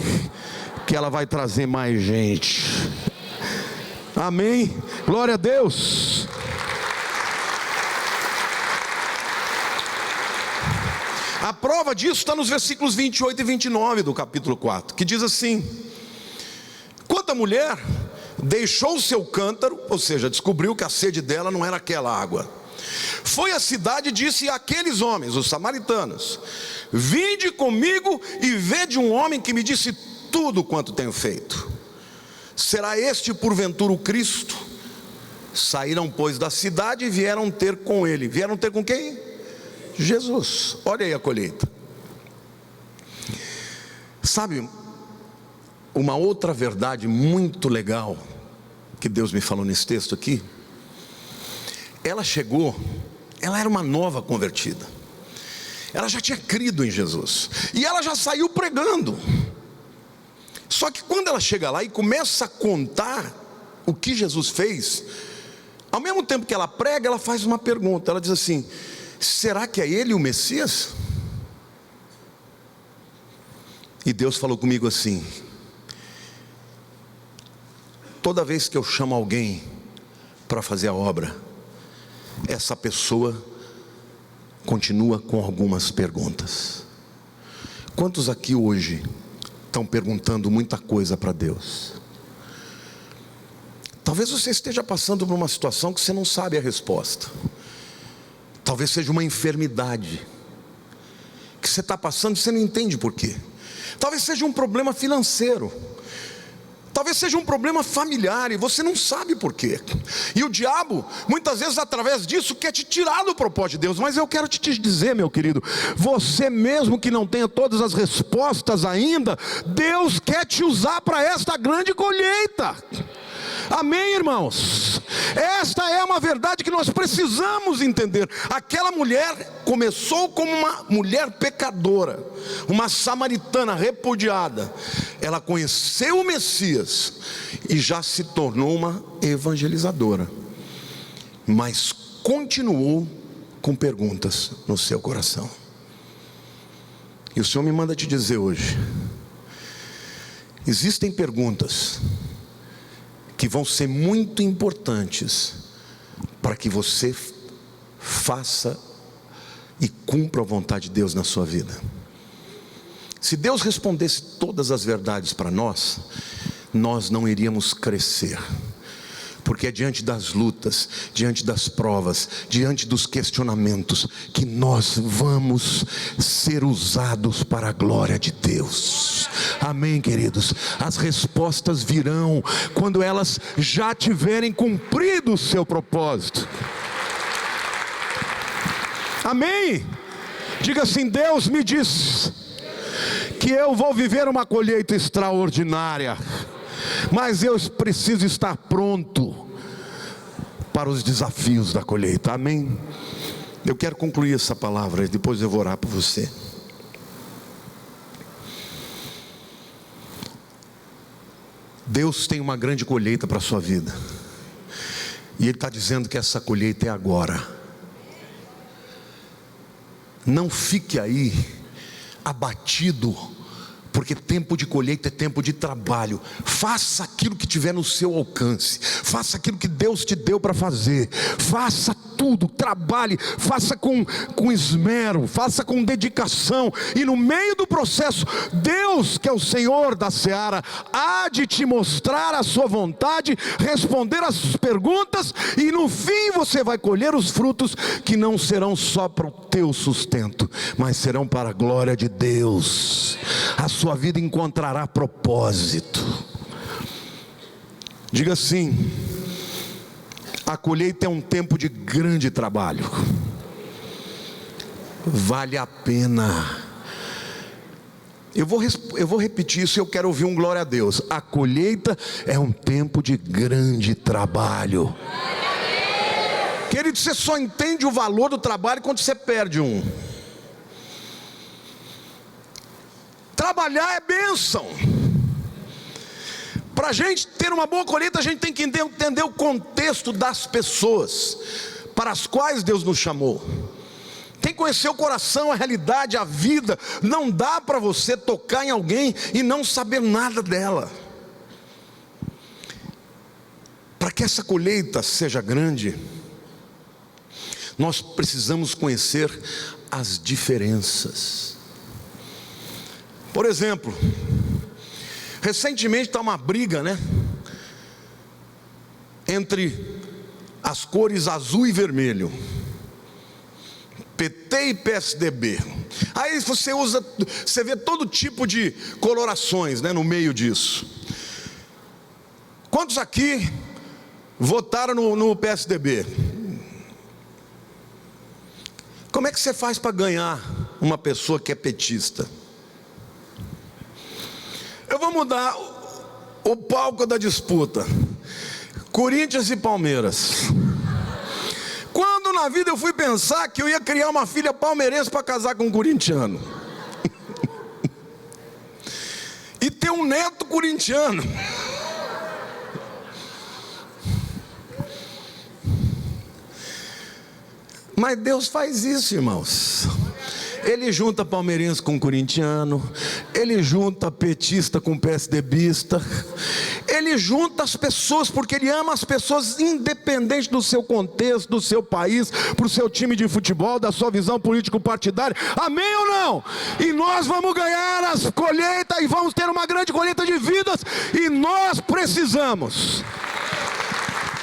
que ela vai trazer mais gente. Amém? Glória a Deus. A prova disso está nos versículos 28 e 29 do capítulo 4, que diz assim: quanto à mulher, deixou o seu cântaro, ou seja, descobriu que a sede dela não era aquela água. Foi à cidade e disse àqueles homens, os samaritanos: vinde comigo e vede um homem que me disse tudo quanto tenho feito. Será este porventura o Cristo? Saíram, pois, da cidade e vieram ter com ele. Vieram ter com quem? Jesus. Olha aí a colheita. Sabe, uma outra verdade muito legal que Deus me falou nesse texto aqui. Ela chegou, ela era uma nova convertida. Ela já tinha crido em Jesus. E ela já saiu pregando. Só que quando ela chega lá e começa a contar o que Jesus fez, ao mesmo tempo que ela prega, ela faz uma pergunta. Ela diz assim: será que é ele o Messias? E Deus falou comigo assim: toda vez que eu chamo alguém para fazer a obra, essa pessoa continua com algumas perguntas. Quantos aqui hoje estão perguntando muita coisa para Deus? Talvez você esteja passando por uma situação que você não sabe a resposta. Talvez seja uma enfermidade que você está passando e você não entende por quê. Talvez seja um problema financeiro. Talvez seja um problema familiar e você não sabe por quê. E o diabo, muitas vezes através disso, quer te tirar do propósito de Deus. Mas eu quero te dizer, meu querido, você mesmo que não tenha todas as respostas ainda, Deus quer te usar para esta grande colheita. Amém, irmãos? Esta é uma verdade que nós precisamos entender. Aquela mulher começou como uma mulher pecadora, uma samaritana repudiada. Ela conheceu o Messias e já se tornou uma evangelizadora, mas continuou com perguntas no seu coração. E o Senhor me manda te dizer hoje: existem perguntas que vão ser muito importantes para que você faça e cumpra a vontade de Deus na sua vida. Se Deus respondesse todas as verdades para nós, nós não iríamos crescer. Porque é diante das lutas, diante das provas, diante dos questionamentos, que nós vamos ser usados para a glória de Deus. Amém, queridos? As respostas virão quando elas já tiverem cumprido o seu propósito. Amém? Diga assim: Deus me diz que eu vou viver uma colheita extraordinária, mas eu preciso estar pronto para os desafios da colheita. Amém? Eu quero concluir essa palavra e depois eu vou orar por você. Deus tem uma grande colheita para a sua vida, e Ele está dizendo que essa colheita é agora. Não fique aí abatido, porque tempo de colheita é tempo de trabalho. Faça aquilo que tiver no seu alcance. Faça aquilo que Deus te deu para fazer. Faça tudo, trabalhe, faça com esmero, faça com dedicação. E no meio do processo, Deus, que é o Senhor da seara, há de te mostrar a sua vontade, responder as perguntas, e no fim você vai colher os frutos que não serão só para o teu sustento, mas serão para a glória de Deus. A sua vida encontrará propósito. Diga assim: a colheita é um tempo de grande trabalho. Vale a pena. Eu vou repetir isso e eu quero ouvir um glória a Deus. A colheita é um tempo de grande trabalho. Querido, você só entende o valor do trabalho quando você perde um. Trabalhar é bênção. Para a gente ter uma boa colheita, a gente tem que entender o contexto das pessoas para as quais Deus nos chamou. Tem que conhecer o coração, a realidade, a vida. Não dá para você tocar em alguém e não saber nada dela. Para que essa colheita seja grande, nós precisamos conhecer as diferenças. Por exemplo, recentemente está uma briga, né? entre as cores azul e vermelho, PT e PSDB. Aí você vê todo tipo de colorações, né, no meio disso. Quantos aqui votaram no PSDB? Como é que você faz para ganhar uma pessoa que é petista? Eu vou mudar o palco da disputa. Corinthians e Palmeiras. Quando na vida eu fui pensar que eu ia criar uma filha palmeirense para casar com um corintiano? E ter um neto corintiano. Mas Deus faz isso, irmãos. Ele junta palmeirense com corintiano, ele junta petista com PSDBista, ele junta as pessoas, porque ele ama as pessoas independente do seu contexto, do seu país, para o seu time de futebol, da sua visão político-partidária. Amém ou não? E nós vamos ganhar as colheitas e vamos ter uma grande colheita de vidas, e nós precisamos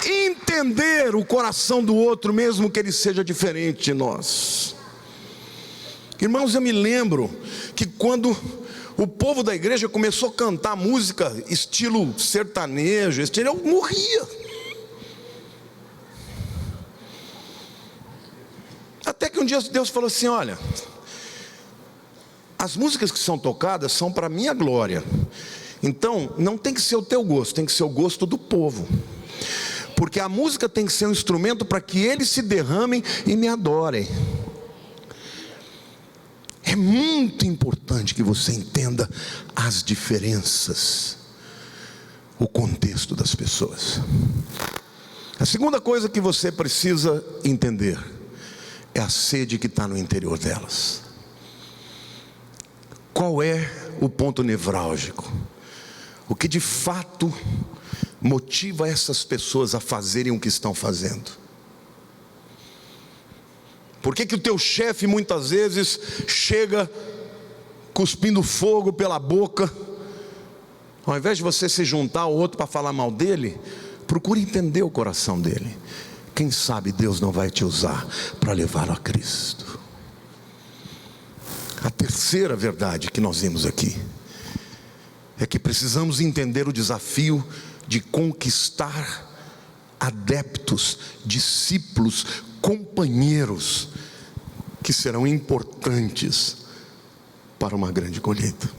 entender o coração do outro, mesmo que ele seja diferente de nós. Irmãos, eu me lembro que quando o povo da igreja começou a cantar música estilo sertanejo, eu morria. Até que um dia Deus falou assim: olha, as músicas que são tocadas são para a minha glória. Então, não tem que ser o teu gosto, tem que ser o gosto do povo. Porque a música tem que ser um instrumento para que eles se derramem e me adorem. É muito importante que você entenda as diferenças, o contexto das pessoas. A segunda coisa que você precisa entender é a sede que está no interior delas. Qual é o ponto nevrálgico? O que de fato motiva essas pessoas a fazerem o que estão fazendo? Por que o teu chefe muitas vezes chega cuspindo fogo pela boca? Ao invés de você se juntar ao outro para falar mal dele, procure entender o coração dele. Quem sabe Deus não vai te usar para levá-lo a Cristo. A terceira verdade que nós vimos aqui é que precisamos entender o desafio de conquistar adeptos, discípulos, companheiros que serão importantes para uma grande colheita.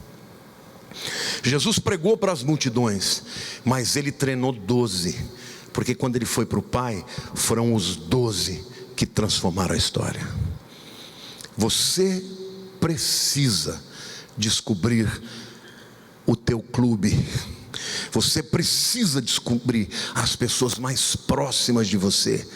Jesus pregou para as multidões, mas ele treinou 12, porque quando ele foi para o Pai, foram os 12 que transformaram a história. Você precisa descobrir o teu clube. Você precisa descobrir as pessoas mais próximas de você,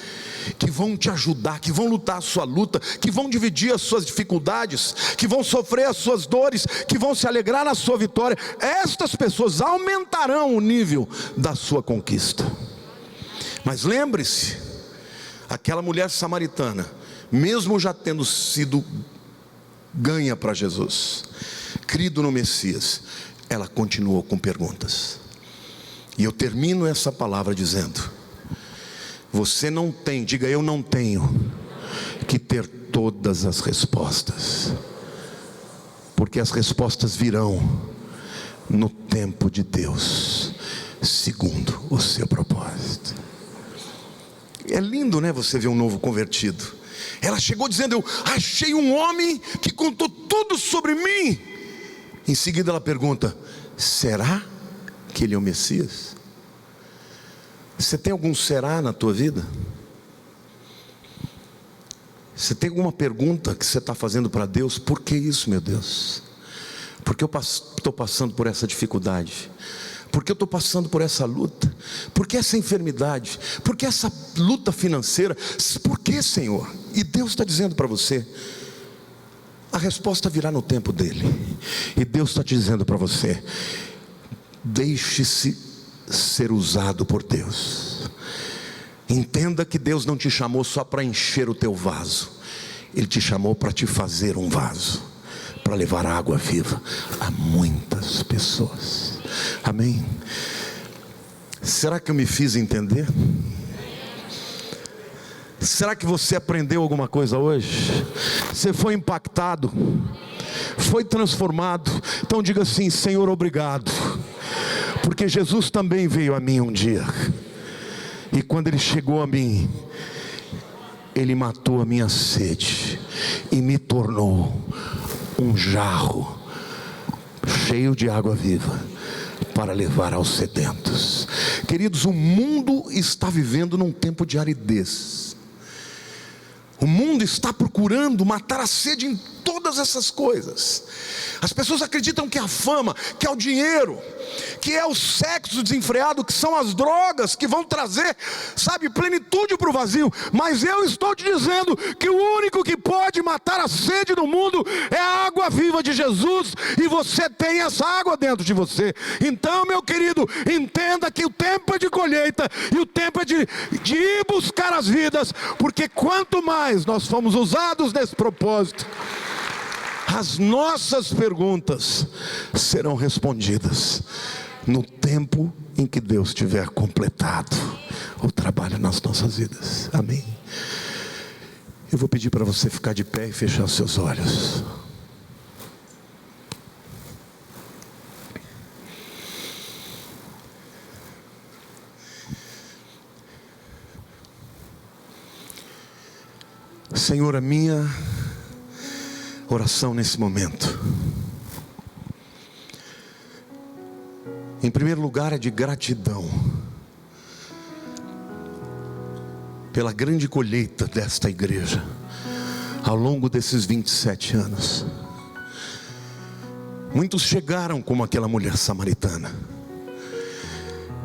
que vão te ajudar, que vão lutar a sua luta, que vão dividir as suas dificuldades, que vão sofrer as suas dores, que vão se alegrar na sua vitória. Estas pessoas aumentarão o nível da sua conquista. Mas lembre-se, aquela mulher samaritana, mesmo já tendo sido ganha para Jesus, crido no Messias, ela continuou com perguntas. E eu termino essa palavra dizendo: você não tem, diga eu não tenho que ter todas as respostas, porque as respostas virão no tempo de Deus, segundo o seu propósito. É lindo, né, você ver um novo convertido. Ela chegou dizendo: eu achei um homem que contou tudo sobre mim. Em seguida ela pergunta: será que ele é o Messias? Você tem algum será na tua vida? Você tem alguma pergunta que você está fazendo para Deus? Por que isso, meu Deus? Por que eu estou passando por essa dificuldade? Por que eu estou passando por essa luta? Por que essa enfermidade? Por que essa luta financeira? Por que, Senhor? E Deus está dizendo para você: a resposta virá no tempo dele. E Deus está te dizendo para você: deixe-se ser usado por Deus. Entenda que Deus não te chamou só para encher o teu vaso. Ele te chamou para te fazer um vaso, para levar água viva a muitas pessoas. Amém? Será que eu me fiz entender? Será que você aprendeu alguma coisa hoje? Você foi impactado? Foi transformado? Então diga assim: Senhor, obrigado, porque Jesus também veio a mim um dia, e quando Ele chegou a mim, Ele matou a minha sede e me tornou um jarro cheio de água viva para levar aos sedentos. Queridos, o mundo está vivendo num tempo de aridez. O mundo está procurando matar a sede em todas essas coisas. As pessoas acreditam que é a fama, que é o dinheiro, que é o sexo desenfreado, que são as drogas que vão trazer, sabe, plenitude para o vazio. Mas eu estou te dizendo que o único que pode matar a sede do mundo é a água viva de Jesus, e você tem essa água dentro de você. Então, meu querido, entenda que o tempo é de colheita, e o tempo é de ir buscar as vidas, porque quanto mais nós fomos usados nesse propósito, as nossas perguntas serão respondidas no tempo em que Deus tiver completado o trabalho nas nossas vidas. Amém? Eu vou pedir para você ficar de pé e fechar os seus olhos. Senhor, a minha oração nesse momento, em primeiro lugar, é de gratidão pela grande colheita desta igreja ao longo desses 27 anos. Muitos chegaram como aquela mulher samaritana,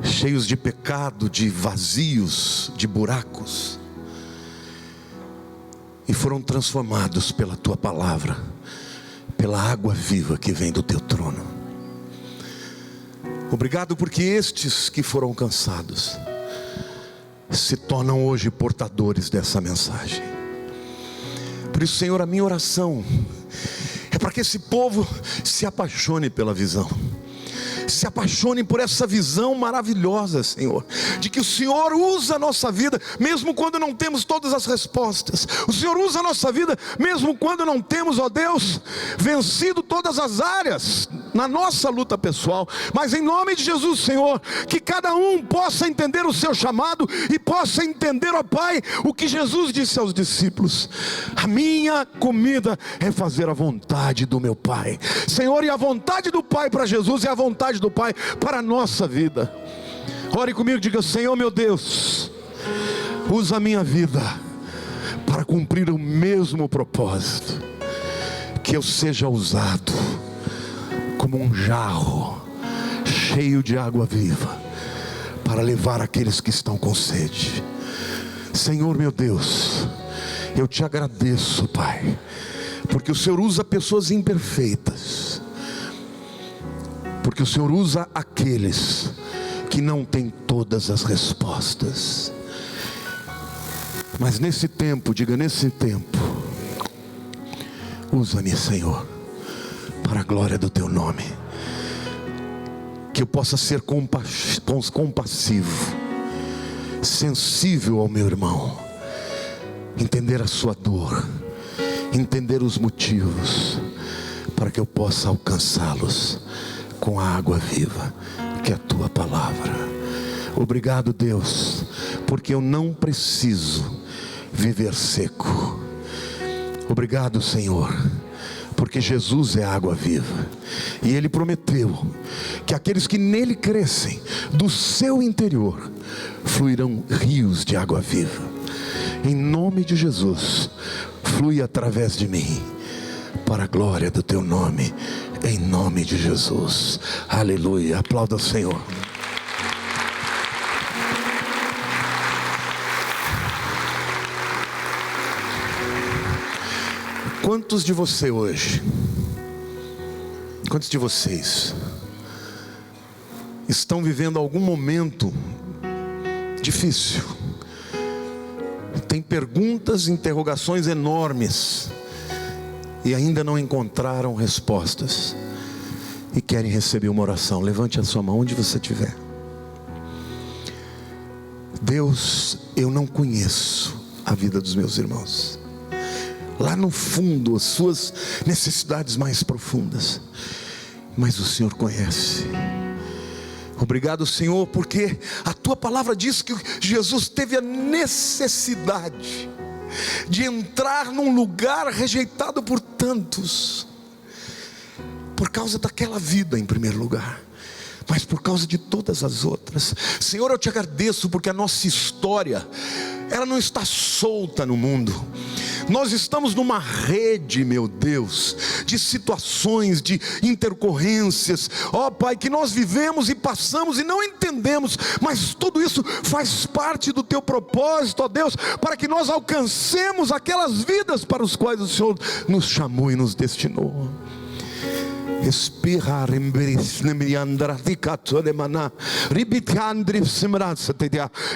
cheios de pecado, de vazios, de buracos, e foram transformados pela tua palavra, pela água viva que vem do teu trono. Obrigado porque estes que foram alcançados se tornam hoje portadores dessa mensagem. Por isso, Senhor, a minha oração é para que esse povo se apaixone pela visão, se apaixone por essa visão maravilhosa, Senhor, de que o Senhor usa a nossa vida mesmo quando não temos todas as respostas. O Senhor usa a nossa vida mesmo quando não temos, ó Deus, vencido todas as áreas na nossa luta pessoal. Mas em nome de Jesus, Senhor, que cada um possa entender o seu chamado e possa entender, ó Pai, o que Jesus disse aos discípulos: a minha comida é fazer a vontade do meu Pai. Senhor, e a vontade do Pai para Jesus é a vontade do Pai para a nossa vida. Ore comigo, diga: Senhor meu Deus, usa a minha vida para cumprir o mesmo propósito, que eu seja usado como um jarro cheio de água viva para levar aqueles que estão com sede. Senhor meu Deus, eu te agradeço, Pai, porque o Senhor usa pessoas imperfeitas, porque o Senhor usa aqueles que não têm todas as respostas. Mas nesse tempo, diga: nesse tempo, usa-me, Senhor, para a glória do teu nome. Que eu possa ser compassivo, sensível ao meu irmão, entender a sua dor, entender os motivos, para que eu possa alcançá-los com a água viva, que é a tua palavra. Obrigado, Deus, porque eu não preciso viver seco. Obrigado, Senhor, porque Jesus é água viva, e Ele prometeu que aqueles que nele crescem, do seu interior fluirão rios de água viva. Em nome de Jesus, flui através de mim, para a glória do teu nome, em nome de Jesus. Aleluia. Aplauda o Senhor. Quantos de você hoje, quantos de vocês estão vivendo algum momento difícil? Tem perguntas, interrogações enormes e ainda não encontraram respostas e querem receber uma oração? Levante a sua mão onde você estiver. Deus, eu não conheço a vida dos meus irmãos, lá no fundo, as suas necessidades mais profundas, mas o Senhor conhece. Obrigado, Senhor, porque a tua palavra diz que Jesus teve a necessidade de entrar num lugar rejeitado por tantos, por causa daquela vida em primeiro lugar, mas por causa de todas as outras. Senhor, eu te agradeço porque a nossa história, ela não está solta no mundo. Nós estamos numa rede, meu Deus, de situações, de intercorrências, ó Pai, que nós vivemos e passamos e não entendemos, mas tudo isso faz parte do teu propósito, ó Deus, para que nós alcancemos aquelas vidas para as quais o Senhor nos chamou e nos destinou.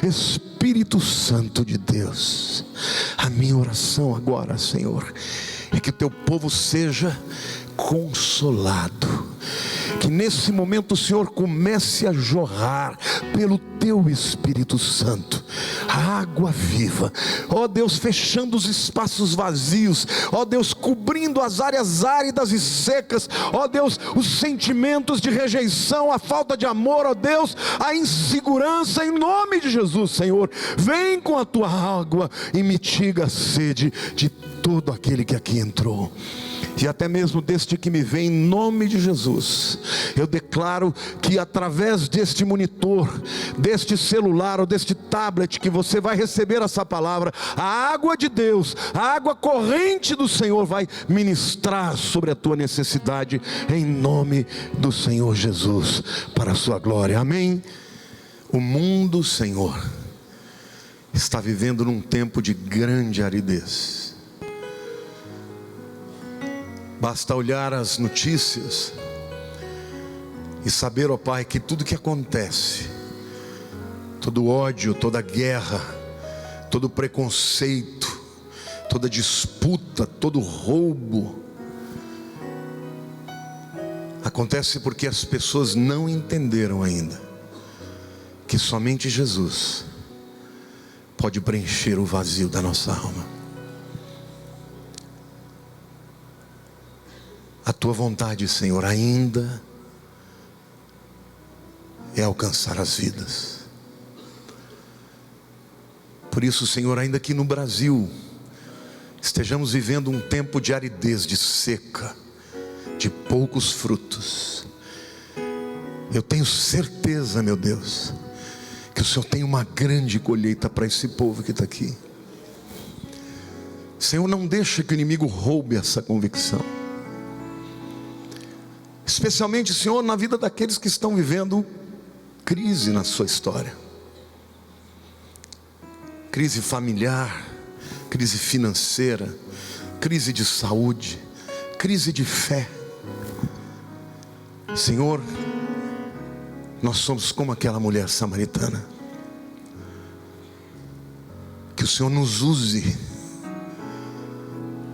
Espírito Santo de Deus, a minha oração agora, Senhor, é que o teu povo seja consolado, que nesse momento o Senhor comece a jorrar pelo teu Espírito Santo a água viva, ó Deus, fechando os espaços vazios, ó Deus, cobrindo as áreas áridas e secas, ó Deus, os sentimentos de rejeição, a falta de amor, ó Deus, a insegurança, em nome de Jesus, Senhor, vem com a tua água e mitiga a sede de todo aquele que aqui entrou, e até mesmo deste que me vê, em nome de Jesus. Eu declaro que através deste monitor, deste celular ou deste tablet que você vai receber essa palavra, a água de Deus, a água corrente do Senhor vai ministrar sobre a tua necessidade, em nome do Senhor Jesus, para a sua glória, amém. O mundo, Senhor, está vivendo num tempo de grande aridez. Basta olhar as notícias e saber, ó Pai, que tudo que acontece, todo ódio, toda guerra, todo preconceito, toda disputa, todo roubo, acontece porque as pessoas não entenderam ainda que somente Jesus pode preencher o vazio da nossa alma. A tua vontade, Senhor, ainda é alcançar as vidas. Por isso, Senhor, ainda que no Brasil estejamos vivendo um tempo de aridez, de seca, de poucos frutos, eu tenho certeza, meu Deus, que o Senhor tem uma grande colheita para esse povo que está aqui. Senhor, não deixa que o inimigo roube essa convicção, especialmente, Senhor, na vida daqueles que estão vivendo crise na sua história, crise familiar, crise financeira, crise de saúde, crise de fé. Senhor, nós somos como aquela mulher samaritana. Que o Senhor nos use,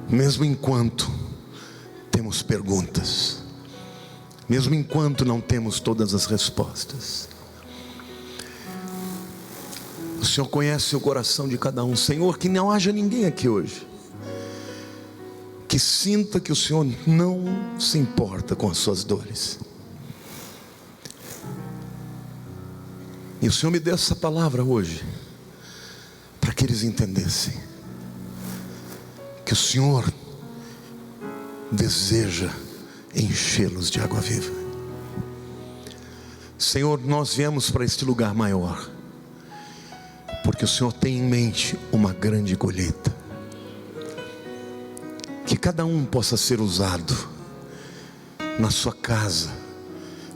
mesmo enquanto temos perguntas, mesmo enquanto não temos todas as respostas. O Senhor conhece o coração de cada um. Senhor, que não haja ninguém aqui hoje que sinta que o Senhor não se importa com as suas dores. E o Senhor me deu essa palavra hoje para que eles entendessem que o Senhor deseja enchê-los de água viva. Senhor, nós viemos para este lugar maior porque o Senhor tem em mente uma grande colheita, que cada um possa ser usado na sua casa,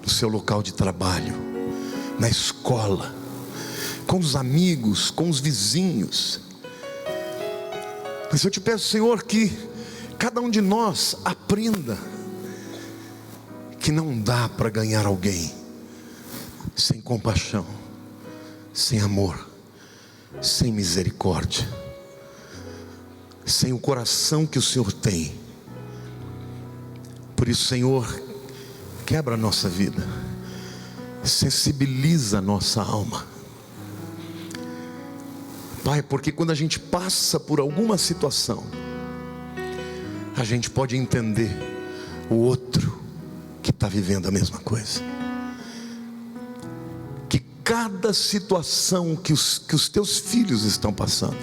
no seu local de trabalho, na escola, com os amigos, com os vizinhos. Mas eu te peço, Senhor, que cada um de nós aprenda que não dá para ganhar alguém sem compaixão, sem amor, sem misericórdia, sem o coração que o Senhor tem. Por isso, Senhor, quebra a nossa vida, sensibiliza a nossa alma, Pai, porque quando a gente passa por alguma situação, a gente pode entender o outro que está vivendo a mesma coisa. Que cada situação que os teus filhos estão passando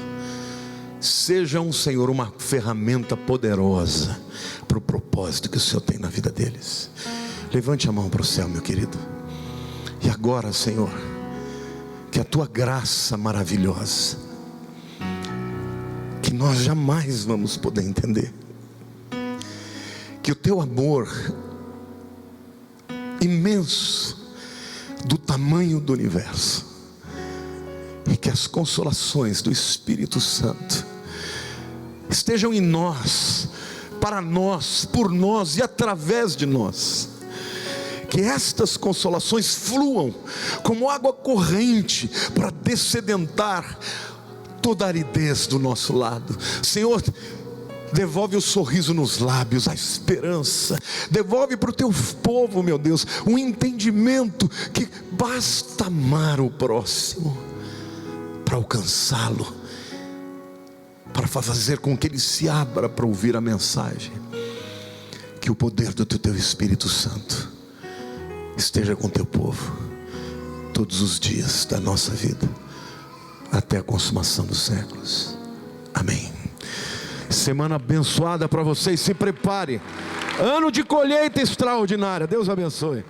sejam, Senhor, uma ferramenta poderosa para o propósito que o Senhor tem na vida deles. Levante a mão para o céu, meu querido. E agora, Senhor, que a tua graça maravilhosa, que nós jamais vamos poder entender, que o teu amor imenso, do tamanho do universo, e que as consolações do Espírito Santo estejam em nós, para nós, por nós e através de nós. Que estas consolações fluam como água corrente para dessedentar toda a aridez do nosso lado. Senhor, devolve o sorriso nos lábios, a esperança. Devolve para o teu povo, meu Deus, um entendimento que basta amar o próximo para alcançá-lo, para fazer com que ele se abra para ouvir a mensagem. Que o poder do teu Espírito Santo esteja com o teu povo todos os dias da nossa vida, até a consumação dos séculos. Amém. Semana abençoada para vocês. Se prepare. Ano de colheita extraordinária. Deus abençoe.